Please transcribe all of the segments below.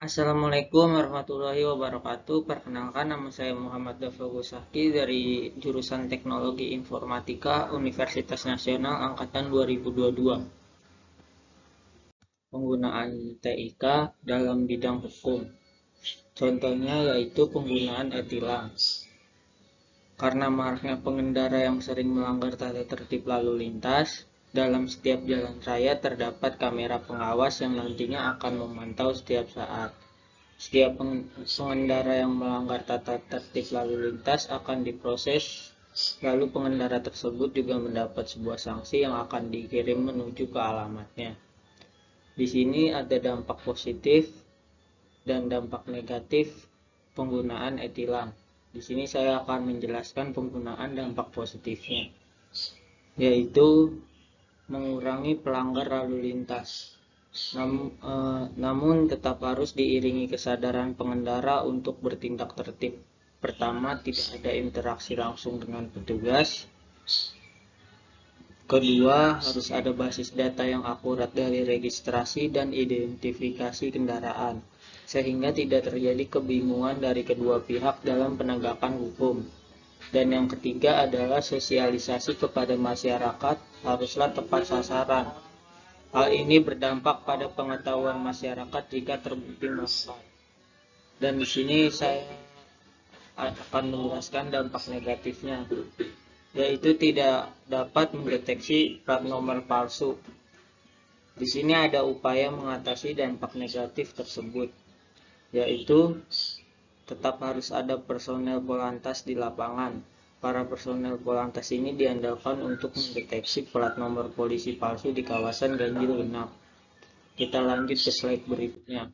Assalamualaikum warahmatullahi wabarakatuh. Perkenalkan, nama saya Muhammad Dafra Gusaki dari jurusan Teknologi Informatika Universitas Nasional Angkatan 2022. Penggunaan TIK dalam bidang hukum. Contohnya yaitu penggunaan e-tilang. Karena maraknya pengendara yang sering melanggar tata tertib lalu lintas, dalam setiap jalan raya terdapat kamera pengawas yang nantinya akan memantau setiap saat. Setiap pengendara yang melanggar tata tertib lalu lintas akan diproses, lalu pengendara tersebut juga mendapat sebuah sanksi yang akan dikirim menuju ke alamatnya. Di sini ada dampak positif dan dampak negatif penggunaan e-tilang. Di sini saya akan menjelaskan penggunaan dampak positifnya, yaitu mengurangi pelanggar lalu lintas. Namun tetap harus diiringi kesadaran pengendara untuk bertindak tertib. Pertama, tidak ada interaksi langsung dengan petugas. Kedua, harus ada basis data yang akurat dari registrasi dan identifikasi kendaraan, sehingga tidak terjadi kebingungan dari kedua pihak dalam penegakan hukum. Dan yang ketiga adalah sosialisasi kepada masyarakat haruslah tepat sasaran. Hal ini berdampak pada pengetahuan masyarakat jika terbukti melakukan. Dan di sini saya akan menjelaskan dampak negatifnya, yaitu tidak dapat mendeteksi plat nomor palsu. Di sini ada upaya mengatasi dampak negatif tersebut, yaitu tetap harus ada personel polantas di lapangan. Para personel polantas ini diandalkan untuk mendeteksi plat nomor polisi palsu di kawasan ganjil genap. Kita lanjut ke slide berikutnya.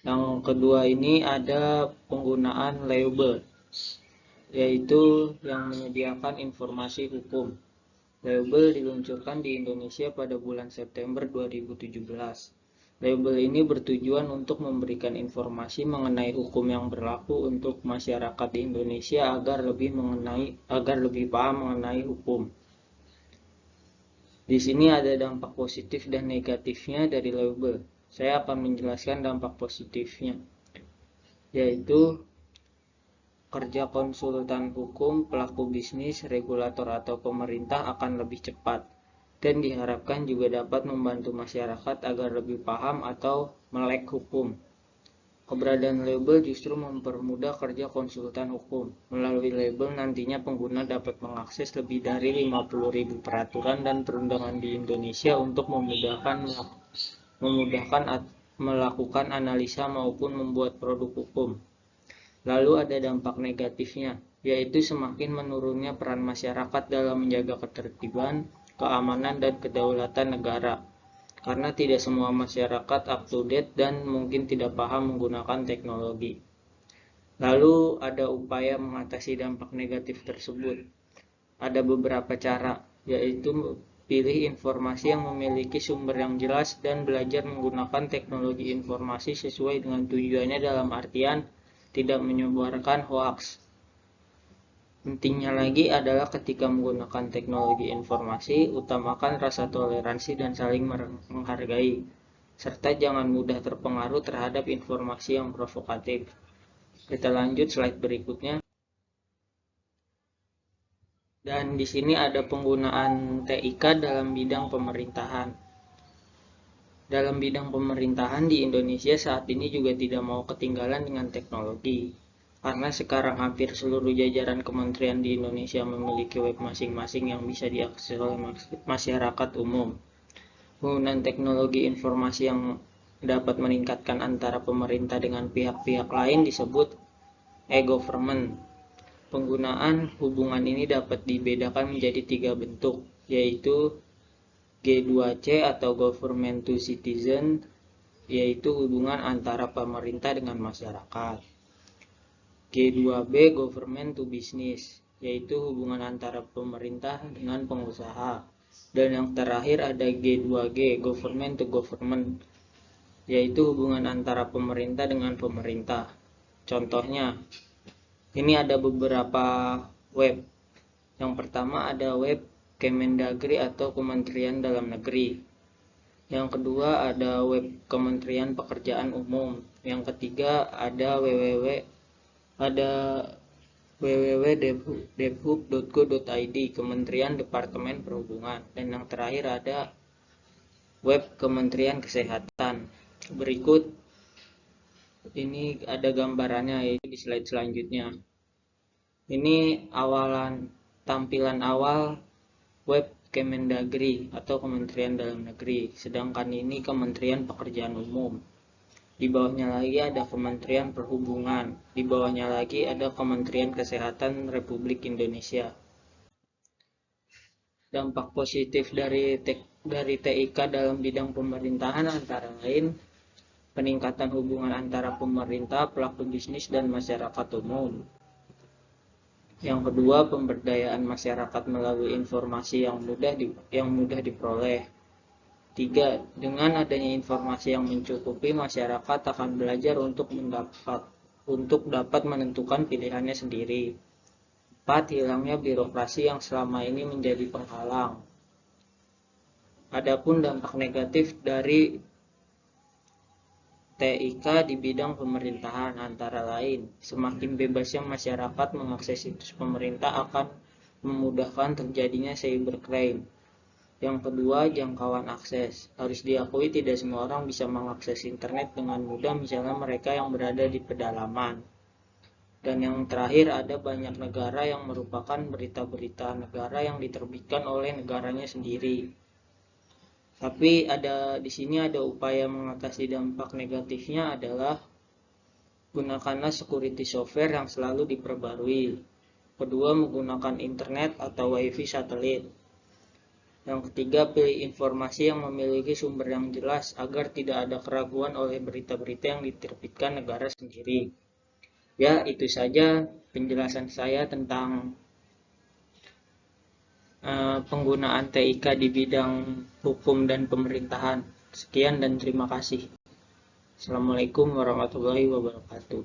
Yang kedua ini ada penggunaan label, yaitu yang menyediakan informasi hukum. Label diluncurkan di Indonesia pada bulan September 2017. Label ini bertujuan untuk memberikan informasi mengenai hukum yang berlaku untuk masyarakat di Indonesia agar lebih paham mengenai hukum. Di sini ada dampak positif dan negatifnya dari label. Saya akan menjelaskan dampak positifnya, yaitu kerja konsultan hukum, pelaku bisnis, regulator atau pemerintah akan lebih cepat, dan diharapkan juga dapat membantu masyarakat agar lebih paham atau melek hukum. Keberadaan label justru mempermudah kerja konsultan hukum. Melalui label nantinya pengguna dapat mengakses lebih dari 50.000 peraturan dan perundangan di Indonesia untuk memudahkan melakukan analisa maupun membuat produk hukum. Lalu ada dampak negatifnya, yaitu semakin menurunnya peran masyarakat dalam menjaga ketertiban, keamanan, dan kedaulatan negara. Karena tidak semua masyarakat up to date dan mungkin tidak paham menggunakan teknologi. Lalu ada upaya mengatasi dampak negatif tersebut. Ada beberapa cara, yaitu pilih informasi yang memiliki sumber yang jelas dan belajar menggunakan teknologi informasi sesuai dengan tujuannya, dalam artian tidak menyebarkan hoax. Pentingnya lagi adalah ketika menggunakan teknologi informasi, utamakan rasa toleransi dan saling menghargai, serta jangan mudah terpengaruh terhadap informasi yang provokatif. Kita lanjut slide berikutnya. Dan di sini ada penggunaan TIK dalam bidang pemerintahan. Dalam bidang pemerintahan di Indonesia saat ini juga tidak mau ketinggalan dengan teknologi. Karena sekarang hampir seluruh jajaran kementerian di Indonesia memiliki web masing-masing yang bisa diakses oleh masyarakat umum. Penggunaan teknologi informasi yang dapat meningkatkan antara pemerintah dengan pihak-pihak lain disebut e-government. Penggunaan hubungan ini dapat dibedakan menjadi 3 bentuk, yaitu G2C atau Government to Citizen, yaitu hubungan antara pemerintah dengan masyarakat. G2B Government to Business, yaitu hubungan antara pemerintah dengan pengusaha. Dan yang terakhir ada G2G Government to Government, yaitu hubungan antara pemerintah dengan pemerintah. Contohnya, ini ada beberapa web. Yang pertama ada web Kemendagri atau Kementerian Dalam Negeri. Yang kedua ada web Kementerian Pekerjaan Umum. Yang ketiga ada www.debhub.go.id Kementerian Departemen Perhubungan. Dan yang terakhir ada web Kementerian Kesehatan. Berikut ini ada gambarannya yaitu di slide selanjutnya. Ini tampilan awal web Kemendagri atau Kementerian Dalam Negeri, sedangkan ini Kementerian Pekerjaan Umum. Di bawahnya lagi ada Kementerian Perhubungan, di bawahnya lagi ada Kementerian Kesehatan Republik Indonesia. Dampak positif dari TIK dalam bidang pemerintahan antara lain peningkatan hubungan antara pemerintah, pelaku bisnis, dan masyarakat umum. Yang kedua, pemberdayaan masyarakat melalui informasi yang mudah diperoleh. Tiga, dengan adanya informasi yang mencukupi, masyarakat akan belajar untuk dapat menentukan pilihannya sendiri. 4, hilangnya birokrasi yang selama ini menjadi penghalang. Adapun dampak negatif dari TIK di bidang pemerintahan antara lain, semakin bebasnya masyarakat mengakses situs pemerintah akan memudahkan terjadinya cybercrime. Yang kedua, jangkauan akses. Harus diakui tidak semua orang bisa mengakses internet dengan mudah, misalnya mereka yang berada di pedalaman. Dan yang terakhir, ada banyak negara yang merupakan berita-berita negara yang diterbitkan oleh negaranya sendiri. Tapi di sini ada upaya mengatasi dampak negatifnya adalah gunakanlah security software yang selalu diperbarui. Kedua, menggunakan internet atau wifi satelit. Yang ketiga, pilih informasi yang memiliki sumber yang jelas agar tidak ada keraguan oleh berita-berita yang diterbitkan negara sendiri. Ya, itu saja penjelasan saya tentang penggunaan TIK di bidang hukum dan pemerintahan. Sekian dan terima kasih. Assalamualaikum warahmatullahi wabarakatuh.